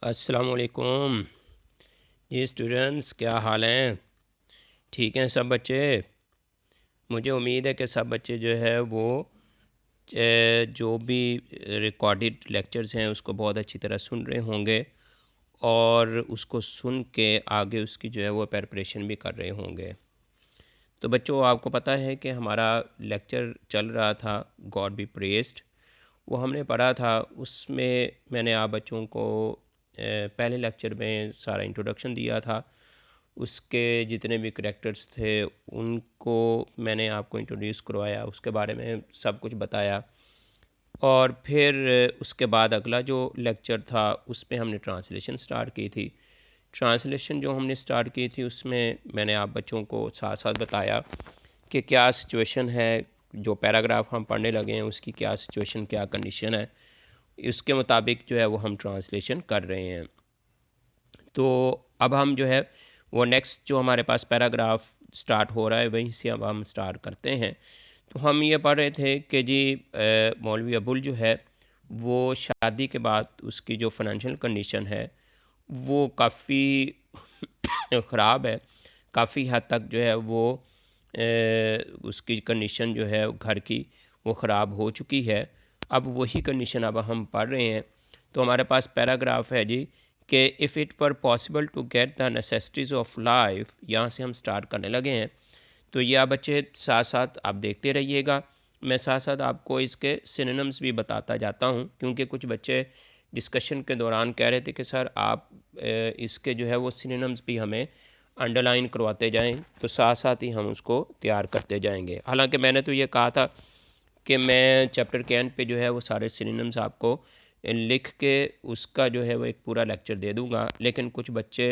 अस्सलामुअलैकुम जी स्टूडेंट्स, क्या हाल हैं? ठीक हैं सब बच्चे? मुझे उम्मीद है कि सब बच्चे जो है वो जो भी रिकॉर्डेड लेक्चर्स हैं उसको बहुत अच्छी तरह सुन रहे होंगे और उसको सुन के आगे उसकी जो है वो प्रिपरेशन भी कर रहे होंगे। तो बच्चों, आपको पता है कि हमारा लेक्चर चल रहा था गॉड बी प्रेज्ड। वो हमने पढ़ा था, उसमें मैंने आप बच्चों को पहले लेक्चर में सारा इंट्रोडक्शन दिया था। उसके जितने भी करैक्टर्स थे उनको मैंने आपको इंट्रोड्यूस करवाया, उसके बारे में सब कुछ बताया। और फिर उसके बाद अगला जो लेक्चर था उसमें हमने ट्रांसलेशन स्टार्ट की थी। ट्रांसलेशन जो हमने स्टार्ट की थी उसमें मैंने आप बच्चों को साथ साथ बताया कि क्या सिचुएशन है, जो पैराग्राफ हम पढ़ने लगे हैं उसकी क्या सिचुएशन, क्या कंडीशन है, इसके मुताबिक जो है वो हम ट्रांसलेशन कर रहे हैं। तो अब हम जो है वो नेक्स्ट जो हमारे पास पैराग्राफ स्टार्ट हो रहा है वहीं से अब हम स्टार्ट करते हैं। तो हम ये पढ़ रहे थे कि जी मौलवी अबुल जो है वो शादी के बाद उसकी जो फाइनेंशियल कंडीशन है वो काफ़ी ख़राब है। काफ़ी हद तक जो है वो उसकी कंडीशन जो है घर की वो ख़राब हो चुकी है। अब वही कंडीशन अब हम पढ़ रहे हैं। तो हमारे पास पैराग्राफ है जी कि if it were possible to get the necessities of life, यहाँ से हम स्टार्ट करने लगे हैं। तो ये आप बच्चे साथ साथ आप देखते रहिएगा, मैं साथ साथ आपको इसके सिनोनिम्स भी बताता जाता हूँ, क्योंकि कुछ बच्चे डिस्कशन के दौरान कह रहे थे कि सर आप इसके जो है वो सिनोनिम्स भी हमें अंडरलाइन करवाते जाएं, तो साथ साथ ही हम उसको तैयार करते जाएंगे। हालांकि मैंने तो ये कहा था कि मैं चैप्टर के एंड पे जो है वो सारे सिनोनिम्स आपको लिख के उसका जो है वो एक पूरा लेक्चर दे दूंगा, लेकिन कुछ बच्चे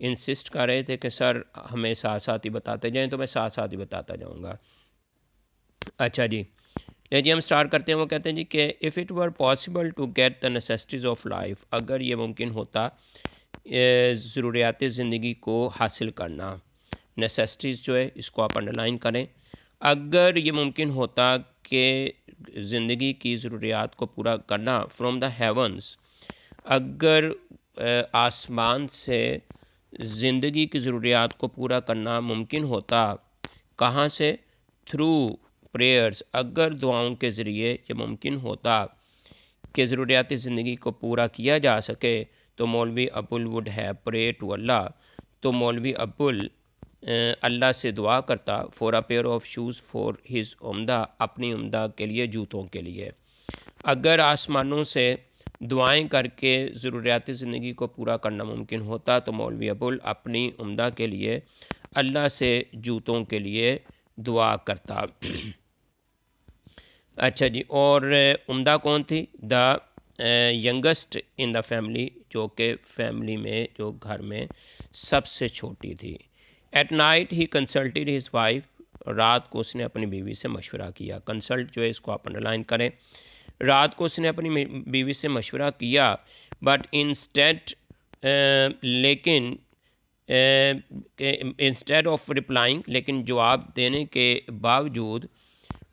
इंसिस्ट कर रहे थे कि सर हमें साथ साथ ही बताते जाएं, तो मैं साथ साथ ही बताता जाऊंगा। अच्छा जी, ले जी हम स्टार्ट करते हैं। वो कहते हैं जी कि if it were possible to get the necessities of life, अगर ये मुमकिन होता ज़रूरियात ज़िंदगी को हासिल करना। नेसेसिटीज़ जो है इसको आप अंडरलाइन करें। अगर ये मुमकिन होता कि ज़िंदगी की ज़रूरियात को पूरा करना फ्रॉम द हेवंस, अगर आसमान से ज़िंदगी की ज़रूरियात को पूरा करना मुमकिन होता, कहाँ से? थ्रू प्रेयर्स, अगर दुआओं के ज़रिए ये मुमकिन होता कि ज़रूरियात ज़िंदगी को पूरा किया जा सके, तो मौलवी Abul would have pray to Allah, तो मौलवी अबुल अल्लाह से दुआ करता for a pair of shoes for his उम्दा, अपनी उम्दा के लिए, जूतों के लिए। अगर आसमानों से दुआएं करके ज़रूरियात ज़िंदगी को पूरा करना मुमकिन होता, तो मौलवी अबुल अपनी उम्दा के लिए अल्लाह से जूतों के लिए दुआ करता। अच्छा जी, और उम्दा कौन थी? The youngest in the family, जो कि फैमिली में, जो घर में सबसे छोटी थी। At night he consulted his wife, रात को उसने अपनी बीवी से मशवरा किया। कंसल्ट जो है इसको आप अंडरलाइन करें। रात को उसने अपनी बीवी से मशवरा किया, बट इंस्टेड, लेकिन इंस्टेड ऑफ रिप्लाइंग, लेकिन जवाब देने के बावजूद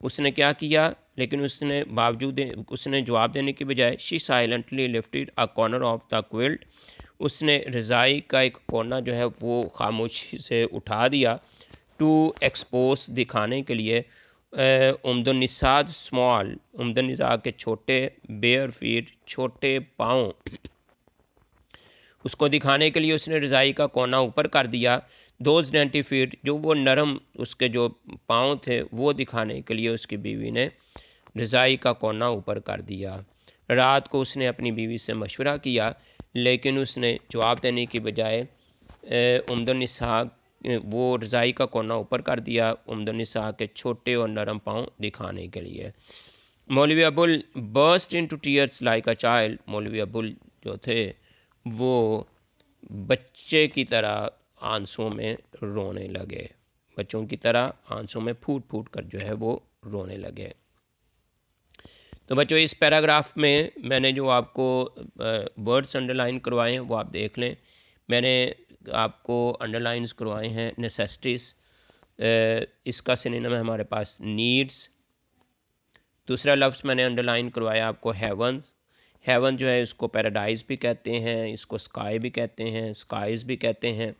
उसने क्या किया? लेकिन उसने जवाब देने के बजाय she silently lifted a corner of the quilt, उसने रज़ाई का एक कोना जो है वो खामोशी से उठा दिया। टू एक्सपोज, दिखाने के लिए, उम्दनिसाद स्मॉल, उम्दनिसा के छोटे, बेयर फीट, छोटे पाँव, उसको दिखाने के लिए उसने रज़ाई का कोना ऊपर कर दिया। दोज 90 फीट, जो वो नरम उसके जो पाँव थे वो दिखाने के लिए उसकी बीवी ने रज़ाई का कोना ऊपर कर दिया। रात को उसने अपनी बीवी से मशवरा किया, लेकिन उसने जवाब देने की बजाय उम्दनिसा वो रज़ाई का कोना ऊपर कर दिया, उम्दनिसा के छोटे और नरम पाँव दिखाने के लिए। मौलवी Abul burst into tears like a child, मौलवी अबुल जो थे वो बच्चे की तरह आंसुओं में रोने लगे। बच्चों की तरह आंसुओं में फूट फूट कर जो है वो रोने लगे। तो बच्चों, इस पैराग्राफ में मैंने जो आपको वर्ड्स अंडरलाइन करवाए हैं वो आप देख लें। मैंने आपको अंडरलाइंस करवाए हैं नेसेसिटीज़, इसका सिनोनिम है हमारे पास नीड्स। दूसरा लफ्ज़ मैंने अंडरलाइन करवाया आपको हेवंस, हेवन जो है इसको पैराडाइज भी कहते हैं, इसको स्काई भी कहते हैं, स्काइज भी कहते हैं।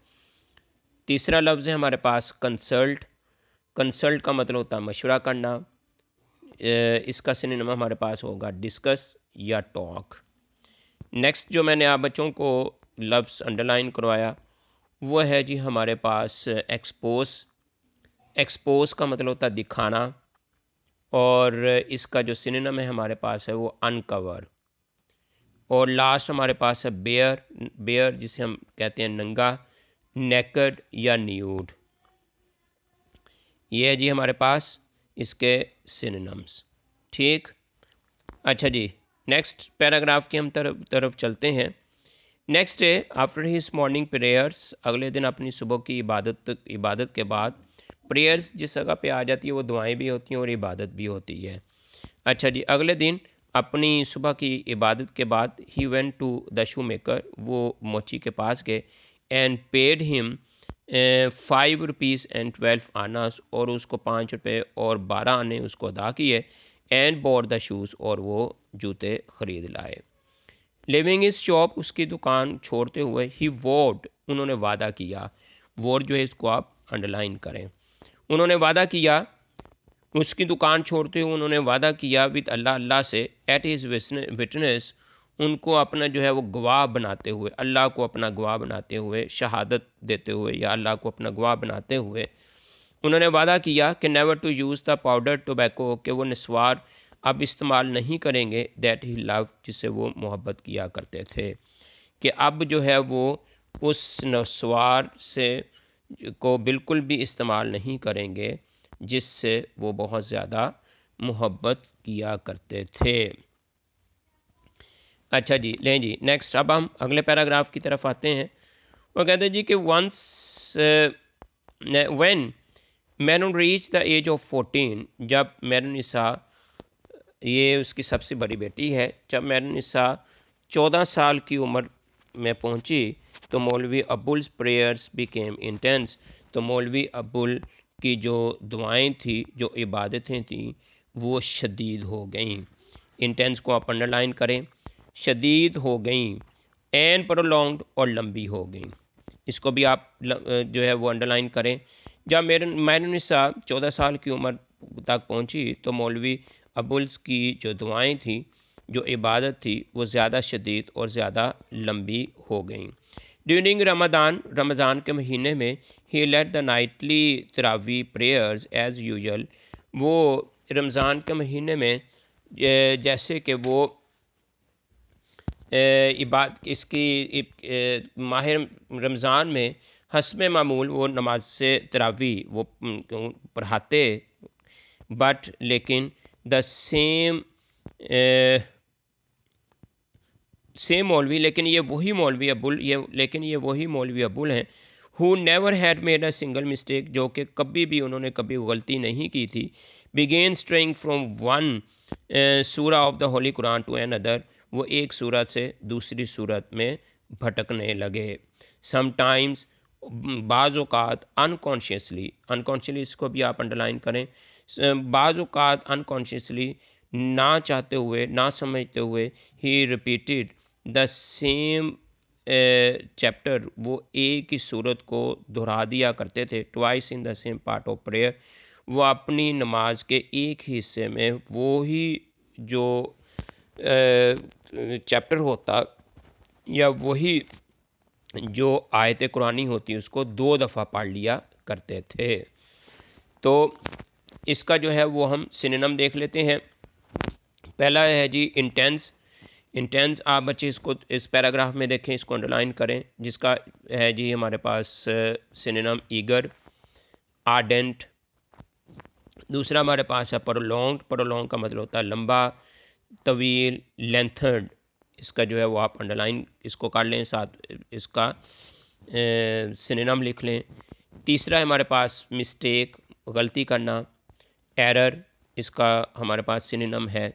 तीसरा लफ्ज़ है हमारे पास कंसल्ट। कंसल्ट का मतलब होता है मशवरा करना। इसका सिनोनिम हमारे पास होगा डिस्कस या टॉक। नेक्स्ट जो मैंने आप बच्चों को लफ्ज़ अंडरलाइन करवाया वो है जी हमारे पास एक्सपोज। एक्सपोज का मतलब होता है दिखाना, और इसका जो सिनोनिम है हमारे पास है वो अनकवर। और लास्ट हमारे पास है बेयर। बेयर जिसे हम कहते हैं नंगा, नेकेड या न्यूड। ये है जी हमारे पास इसके सिनोनिम्स। ठीक, अच्छा जी, नेक्स्ट पैराग्राफ की हम तरफ चलते हैं। नेक्स्ट है आफ्टर हिज मॉर्निंग प्रेयर्स। अगले दिन अपनी सुबह की इबादत के बाद, प्रेयर्स जिस जगह पे आ जाती है वो दुआएं भी होती हैं और इबादत भी होती है। अच्छा जी, अगले दिन अपनी सुबह की इबादत के बाद ही went to the shoe maker, वो मोची के पास गए, and paid him 5 rupees and 12 annas, और उसको 5 रुपये और 12 आने उसको अदा किए। एंड बॉट द शूज़, और वो जूते ख़रीद लाए। लिविंग इस शॉप, उसकी दुकान छोड़ते हुए, ही वोड, उन्होंने वादा किया। वोड जो है इसको आप अंडरलाइन करें। उन्होंने वादा किया, उसकी दुकान छोड़ते हुए उन्होंने वादा किया विद अल्लाह, अल्लाह से, एट हिज विटनेस, उनको अपना जो है वो गवाह बनाते हुए, अल्लाह को अपना गवाह बनाते हुए, शहादत देते हुए या अल्लाह को अपना गवाह बनाते हुए उन्होंने वादा किया कि never to use the powder tobacco, कि वो नस्वार अब इस्तेमाल नहीं करेंगे, दैट ही लव, जिससे वो मोहब्बत किया करते थे, कि अब जो है वो उस नस्वार से को बिल्कुल भी इस्तेमाल नहीं करेंगे जिससे वो बहुत ज़्यादा मोहब्बत किया करते थे। अच्छा जी, लें जी, नेक्स्ट अब हम अगले पैराग्राफ की तरफ आते हैं। वो कहते हैं जी कि once when Mehrun reach the age of 14, जब मैरूनिसा, ये उसकी सबसे बड़ी बेटी है, जब मैरूनिसा 14 साल की उम्र में पहुंची, तो मौलवी अब्बुल्स प्रेयर्स बिकेम इंटेंस, तो मौलवी अब्बुल की जो दुआएं थी, जो इबादतें थीं, वो शदीद हो गईं। इंटेंस को आप अंडरलाइन करें, शदीद हो गईं, एंड प्रोलॉन्ग्ड, और लंबी हो गईं। इसको भी आप जो है वो अंडरलाइन करें। जब मैरूनिसा 14 साल की उम्र तक पहुंची, तो मौलवी अब्बुल्स की जो दुआएं थी, जो इबादत थी, वो ज़्यादा शदीद और ज़्यादा लंबी हो गई। ड्यूरिंग रमज़ान के महीने में, ही लेट द नाइटली तरावी प्रेयर्स एज़ यूजल, वो रमज़ान के महीने में जैसे कि वो माह रमज़ान में हस्ब मामूल वो नमाज से तरावी वो पढ़ाते, बट लेकिन द सेम मौलवी, लेकिन ये वही मौलवी अब्बुल हैं, who never had made a single mistake, जो कि कभी भी उन्होंने कभी गलती नहीं की थी। Began straying from one surah of the holy Quran to another, वो एक सूरत से दूसरी सूरत में भटकने लगे। समटाइम्स, बाज़-औक़ात अनकॉन्शियसली, इसको भी आप अंडरलाइन करें, बाज़-औक़ात अनकॉन्शियसली, ना चाहते हुए, ना समझते हुए, ही रिपीटेड द सेम चैप्टर, वो एक ही सूरत को दोहरा दिया करते थे, twice in the same part of prayer, वो अपनी नमाज के एक ही हिस्से में वो ही जो चैप्टर होता या वही जो आयत कुरानी होती उसको 2 दफ़ा पढ़ लिया करते थे। तो इसका जो है वो हम सिनोनिम देख लेते हैं। पहला है जी इंटेंस। इंटेंस आप बच्चे इसको इस पैराग्राफ में देखें, इसको अंडरलाइन करें, जिसका है जी हमारे पास सिनोनिम ईगर, आर्डेंट। दूसरा हमारे पास है प्रोलॉन्ग का मतलब होता है लंबा, तवील, लेंथर्ड, इसका जो है वो आप अंडरलाइन इसको कर लें, साथ इसका सिनोनिम लिख लें। तीसरा है हमारे पास मिस्टेक, गलती करना, एरर, इसका हमारे पास सिनोनिम है।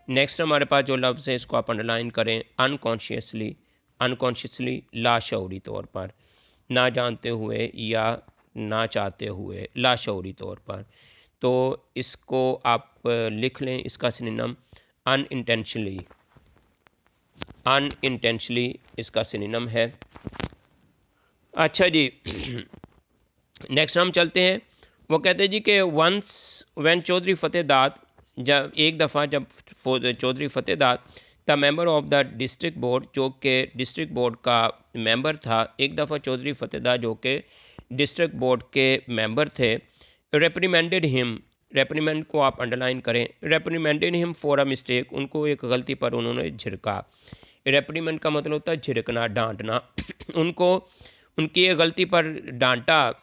नेक्स्ट हमारे पास जो लफ्ज़ है इसको आप अंडरलाइन करें, अनकॉन्शियसली, लाशऊरी तौर पर, ना जानते हुए या ना चाहते हुए, लाशऊरी तौर पर। तो इसको आप लिख लें, इसका सिनोनिम अनइंटेंशनली। अनइंटेंशनली इसका सिनोनिम है। अच्छा जी, नेक्स्ट हम चलते हैं। वो कहते हैं जी कि वंस व्हेन चौधरी फतेहदाद, जब एक दफ़ा जब Chaudhary Fatehdad the member of the district board, जो कि डिस्ट्रिक्ट बोर्ड का मेंबर था, एक दफ़ा चौधरी फतेहदाद जो कि डिस्ट्रिक्ट बोर्ड के मेंबर थे, रेप्रीमेंडेड हिम, रेप्रीमेंड को आप अंडरलाइन करें, रेप्रीमेंडेड हिम फॉर अ मिस्टेक, उनको एक गलती पर उन्होंने झिड़का। रेप्रीमेंड का मतलब होता है झिड़कना, डांटना। उनको उनकी एक गलती पर डांटा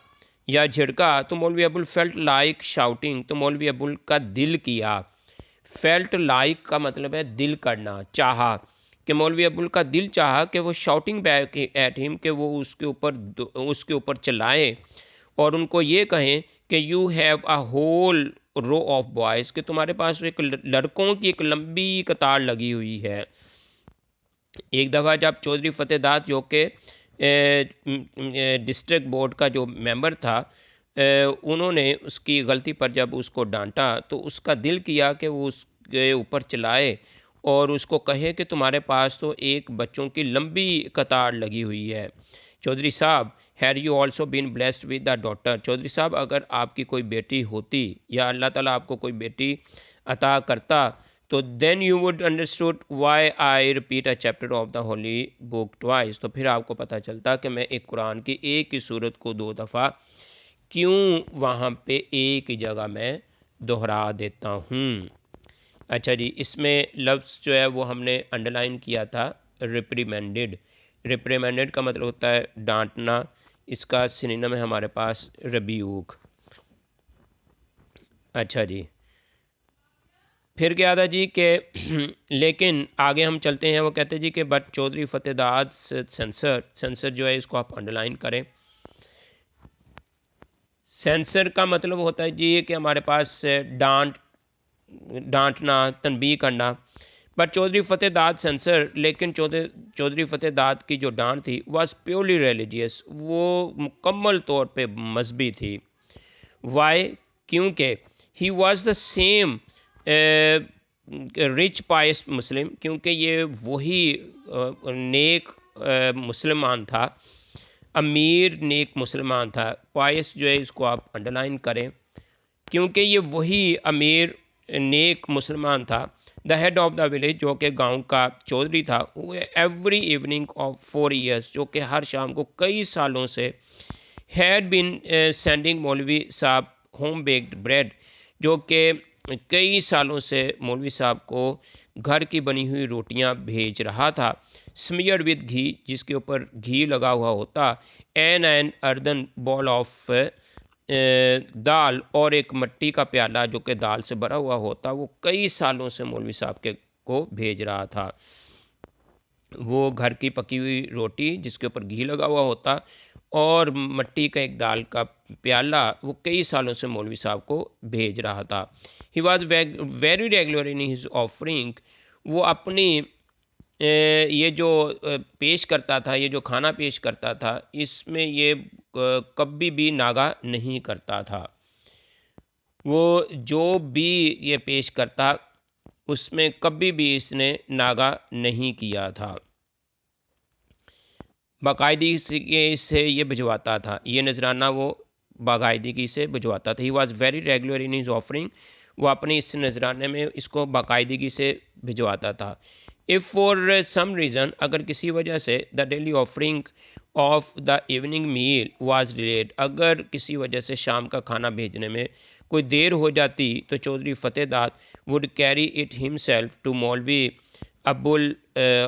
या झिड़का तो मौलवी अबुल फेल्ट लाइक शाउटिंग, तो मौलवी अबुल का दिल किया। फेल्ट लाइक का मतलब है दिल करना, चाहा, कि मौलवी अबुल का दिल चाहा कि वो शाउटिंग बैक एट हिम, कि वो उसके ऊपर चिल्लाएं और उनको ये कहें कि you have a whole row of boys, कि तुम्हारे पास एक लड़कों की एक लंबी कतार लगी हुई है। एक दफ़ा जब चौधरी फतेहदाद जो कि डिस्ट्रिक्ट बोर्ड का जो मेंबर था, उन्होंने उसकी गलती पर जब उसको डांटा तो उसका दिल किया कि वो उसके ऊपर चलाए और उसको कहे कि तुम्हारे पास तो एक बच्चों की लंबी कतार लगी हुई है। चौधरी साहब, have you also been blessed with the daughter, Chaudhary साहब अगर आपकी कोई बेटी होती या अल्लाह ताला आपको कोई बेटी अता करता तो then you would understood why I repeat a chapter of the holy book twice, तो फिर आपको पता चलता कि मैं एक कुरान की एक ही सूरत को 2 दफ़ा क्यों वहाँ पे एक ही जगह में दोहरा देता हूँ। अच्छा जी, इसमें लफ्ज़ जो है वो हमने अंडरलाइन किया था, रिप्रीमेंडेड। रिप्रीमेंडेड का मतलब होता है डांटना, इसका सिनोनिम है हमारे पास रबीऊक। अच्छा जी, फिर क्या था जी कि लेकिन आगे हम चलते हैं। वो कहते हैं जी कि बट चौधरी फतेहदाद सेंसर, सेंसर जो है इसको आप अंडरलाइन करें। सेंसर का मतलब होता है जी कि हमारे पास डांटना, तनबीह करना। बट चौधरी फतेहदाद सेंसर, लेकिन चौधरी फतेहदाद की जो डांट थी वाज प्योरली रिलीजियस, वो मुकम्मल तौर पे मजहबी थी। वाई, क्योंकि he was the same rich pious Muslim, क्योंकि ये वही नेक मुसलमान था, अमीर नेक मुसलमान था। पायस जो है इसको आप अंडरलाइन करें, क्योंकि ये वही अमीर नेक मुसलमान था। The head of the village, जो कि गांव का चौधरी था, वो एवरी इवनिंग ऑफ 4 ईयर्स, जो कि हर शाम को कई सालों से हैड बिन सेंडिंग मौलवी साहब होम बेक्ड ब्रेड, जो कि कई सालों से मौलवी साहब को घर की बनी हुई रोटियां भेज रहा था। स्मियर्ड विद घी, जिसके ऊपर घी लगा हुआ होता। एन अर्दन बॉल ऑफ दाल, और एक मिट्टी का प्याला जो कि दाल से भरा हुआ होता, वो कई सालों से मौलवी साहब के को भेज रहा था। वो घर की पकी हुई रोटी जिसके ऊपर घी लगा हुआ होता और मिट्टी का एक दाल का प्याला, वो कई सालों से मौलवी साहब को भेज रहा था। He was very regular in his offering, वो अपनी ये जो पेश करता था, ये जो खाना पेश करता था, इसमें ये कभी भी नागा नहीं करता था। वो जो भी ये पेश करता उसमें कभी भी इसने नागा नहीं किया था, बाकायदगी से ये भिजवाता था। ये नजराना वो बाकायदगी से भिजवाता था। He was very regular in his offering, वो अपने इस नजराने में इसको बाकायदगी से भिजवाता था। इफ़ फॉर सम रीज़न, अगर किसी वजह से the daily offering of the evening meal was delayed, अगर किसी वजह से शाम का खाना भेजने में कोई देर हो जाती तो Chaudhary Fatehdad would carry it himself to Maulvi Abul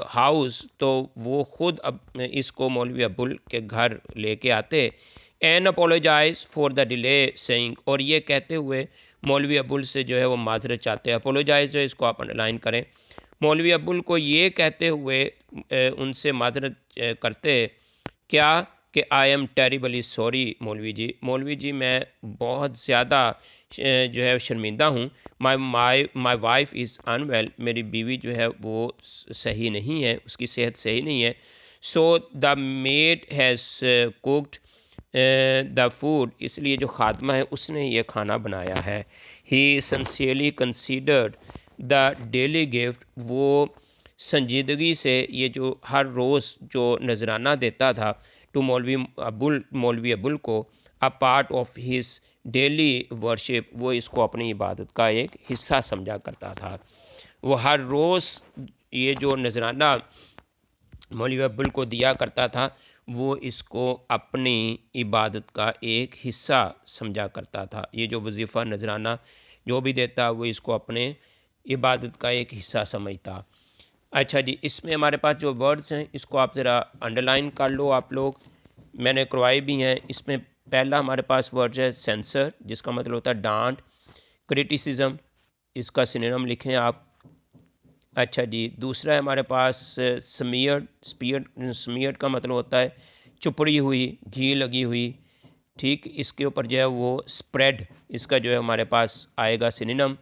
house, तो वो खुद इसको मौलवी अबुल के घर लेके आते। And apologize for the delay saying, और ये कहते हुए मौलवी अबुल से जो है वो माजरत चाहते। अपोलोजाइज जो है इसको आप अंडरलाइन करें। मौलवी अबुल को ये कहते हुए उनसे माजरत करते क्या कि आई एम टेरिबली सॉरी मौलवी जी मैं बहुत ज़्यादा जो है शर्मिंदा हूँ। माई वाइफ इज़ अनवेल, मेरी बीवी जो है वो सही नहीं है, उसकी सेहत सही नहीं है। So the maid has cooked the food, इसलिए जो खादमा है उसने ये खाना बनाया है। He sincerely considered the daily gift, वो संजीदगी से ये जो हर रोज़ जो नजराना देता था टू मौलवी अबुल को, a part of his daily worship, वो इसको अपनी इबादत का एक हिस्सा समझा करता था। वो हर रोज़ ये जो नजराना मौलवी अब्दुल को दिया करता था वो इसको अपनी इबादत का एक हिस्सा समझा करता था। ये जो वजीफ़ा नजराना जो भी देता वो इसको अपने इबादत का एक हिस्सा समझता। अच्छा जी, इसमें हमारे पास जो वर्ड्स हैं इसको आप ज़रा अंडरलाइन कर लो आप लोग, मैंने करवाए भी हैं। इसमें पहला हमारे पास वर्ड है सेंसर, जिसका मतलब होता है डांट। क्रिटिसिज्म, इसका सिनोनिम लिखें आप। अच्छा जी, दूसरा है हमारे पास स्मीयर्ड। स्मीयर्ड का मतलब होता है चुपड़ी हुई, घी लगी हुई। ठीक, इसके ऊपर जो है वो स्प्रेड, इसका जो है हमारे पास आएगा सिनोनिम।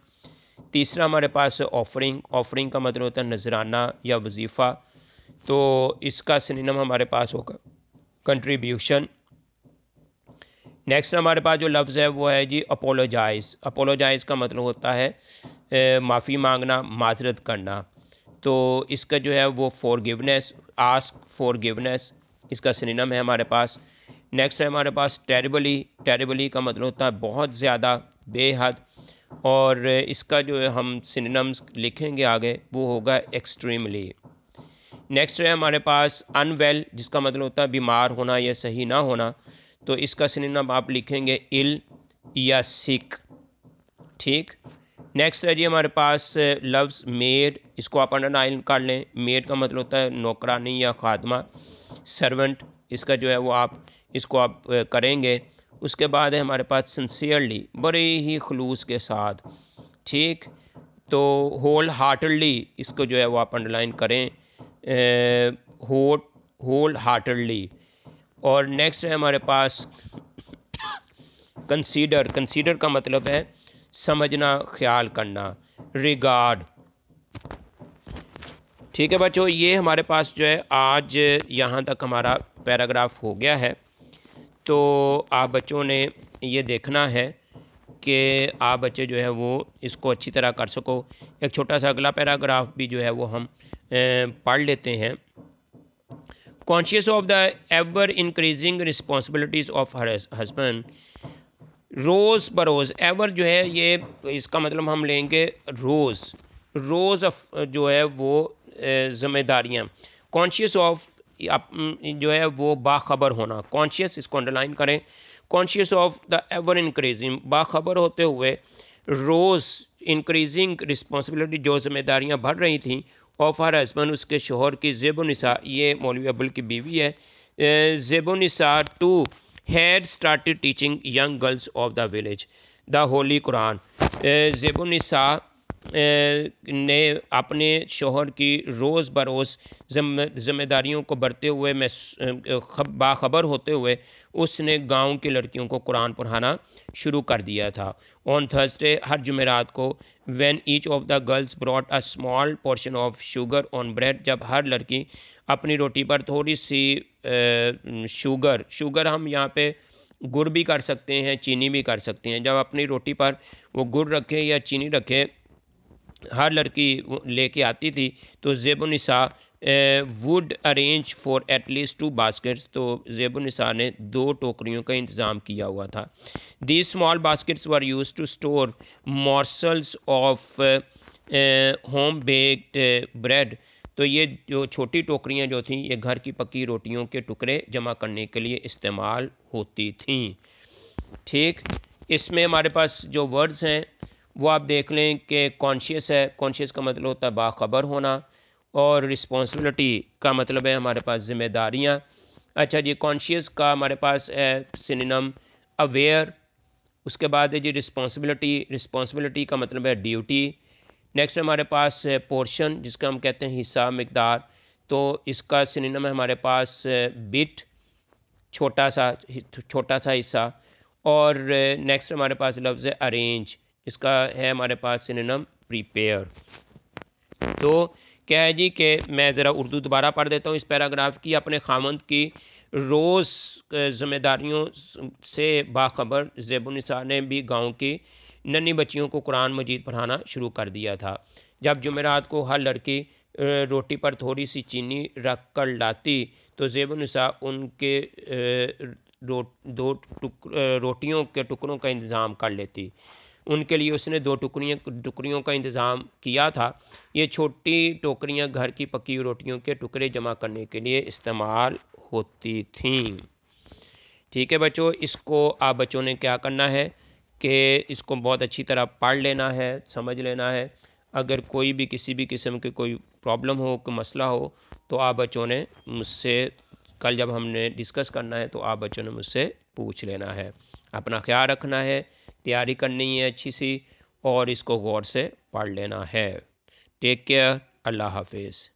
तीसरा हमारे पास है ऑफरिंग। ऑफरिंग का मतलब होता है नजराना या वजीफ़ा, तो इसका सिनोनिम हमारे पास होगा कंट्रीब्यूशन। नेक्स्ट हमारे पास जो लफ्ज़ है वो है जी अपोलोजाइज़। अपोलोजाइज़ का मतलब होता है माफ़ी मांगना, माजरत करना। तो इसका जो है वो फॉरगिवनेस, आस्क फॉरगिवनेस, इसका सिनोनिम है हमारे पास। नेक्स्ट है हमारे पास टेरिबली। टेरिबली का मतलब होता है बहुत ज़्यादा, बेहद। और इसका जो है हम सिनोनिम्स लिखेंगे आगे, वो होगा एक्सट्रीमली। नेक्स्ट है हमारे पास अनवेल, जिसका मतलब होता है बीमार होना या सही ना होना, तो इसका सिनोनिम आप लिखेंगे इल या सिक। ठीक। नेक्स्ट है जी हमारे पास लफ्ज़ मेड, इसको आप अंडरलाइन कर लें। मेड का मतलब होता है नौकरानी या खादमा, सर्वेंट, इसका जो है वो आप इसको आप करेंगे। उसके बाद है हमारे पास सिंसियरली, बड़े ही खलूस के साथ। ठीक, तो होल हार्टेडली, इसको जो है वो आप अंडरलाइन करें, होल हार्टेडली। और नेक्स्ट है हमारे पास कंसीडर। कंसीडर का मतलब है समझना, ख्याल करना, रिगार्ड। ठीक है बच्चों, ये हमारे पास जो है आज यहाँ तक हमारा पैराग्राफ हो गया है। तो आप बच्चों ने ये देखना है कि आप बच्चे जो है वो इसको अच्छी तरह कर सको। एक छोटा सा अगला पैराग्राफ भी जो है वो हम पढ़ लेते हैं। Conscious of the ever increasing responsibilities of her husband, रोज़ बरोज़, एवर जो है ये इसका मतलब हम लेंगे रोज़, रोज़ ऑफ जो है वो ज़िम्मेदारियाँ। कॉन्शियस ऑफ जो है वो बाखबर होना, कॉन्शियस, इसको अंडरलाइन करें। Conscious of the ever increasing, बाखबर होते हुए रोज़ इंक्रीजिंग रिस्पॉन्सिबिलिटी, जो ज़िम्मेदारियाँ बढ़ रही थी, ऑफ हर हस्बैंड, उसके शोहर की, ज़ेबुनिसा, ये मौलवी अब्दुल की बीवी है, Zebunnisa too had started teaching young girls of the village the holy Quran. Zebunnisa ने अपने शोहर की रोज़ बरोज़ ज़िम्मेदारियों को बढ़ते हुए बाखबर होते हुए उसने गांव की लड़कियों को कुरान पढ़ाना शुरू कर दिया था। ऑन थर्सडे, हर जुमेरात को, when each of the girls brought a small portion of sugar on bread, जब हर लड़की अपनी रोटी पर थोड़ी सी शुगर हम यहाँ पे गुड़ भी कर सकते हैं, चीनी भी कर सकते हैं, जब अपनी रोटी पर वो गुड़ रखे या चीनी रखे हर लड़की लेके आती थी, तो Zebunnisa would arrange for at least 2 baskets, तो ज़ेबुनिसा ने 2 टोकरियों का इंतज़ाम किया हुआ था। The small baskets were use to store morsels of home baked bread, तो ये जो छोटी टोकरियाँ जो थीं ये घर की पकी रोटियों के टुकड़े जमा करने के लिए इस्तेमाल होती थीं। ठीक, इसमें हमारे पास जो वर्ड्स हैं वो आप देख लें कि कॉन्शियस है, कॉन्शियस का मतलब होता है बाखबर होना, और रिस्पॉन्सिबिलिटी का मतलब है हमारे पास ज़िम्मेदारियाँ। अच्छा जी, कॉन्शियस का हमारे पास है सिनोनिम अवेयर। उसके बाद है जी रिस्पॉन्सिबिलिटी, रिस्पॉन्सिबिलिटी का मतलब है ड्यूटी। नेक्स्ट हमारे पास है पोर्शन, जिसका हम कहते हैं हिस्सा, मकदार, तो इसका सिनोनिम है हमारे पास बिट, छोटा सा हिस्सा। और नेक्स्ट हमारे पास लफ्ज़ है अरेंज, इसका है हमारे पास सिनोनिम प्रिपेयर। तो क्या है जी कि मैं ज़रा उर्दू दोबारा पढ़ देता हूँ इस पैराग्राफ की। अपने खामंद की रोज़ ज़िम्मेदारियों से बाखबर ज़ेबुनिसा ने भी गांव की नन्ही बच्चियों को कुरान मजीद पढ़ाना शुरू कर दिया था। जब जुमेरात को हर लड़की रोटी पर थोड़ी सी चीनी रख कर लाती तो ज़ेबुन्निसा उनके रोटियों के टुकड़ों का इंतज़ाम कर लेती। उनके लिए उसने 2 टुकड़ियों का इंतज़ाम किया था। ये छोटी टोकरियां घर की पकी रोटियों के टुकड़े जमा करने के लिए इस्तेमाल होती थीं। ठीक है बच्चों, इसको आप बच्चों ने क्या करना है कि इसको बहुत अच्छी तरह पढ़ लेना है, समझ लेना है। अगर कोई भी किसी भी किस्म की कोई प्रॉब्लम हो, कोई मसला हो, तो आप बच्चों ने मुझसे कल जब हमने डिस्कस करना है तो आप बच्चों ने मुझसे पूछ लेना है। अपना ख्याल रखना है, तैयारी करनी है अच्छी सी, और इसको गौर से पढ़ लेना है। टेक केयर, अल्लाह हाफिज़।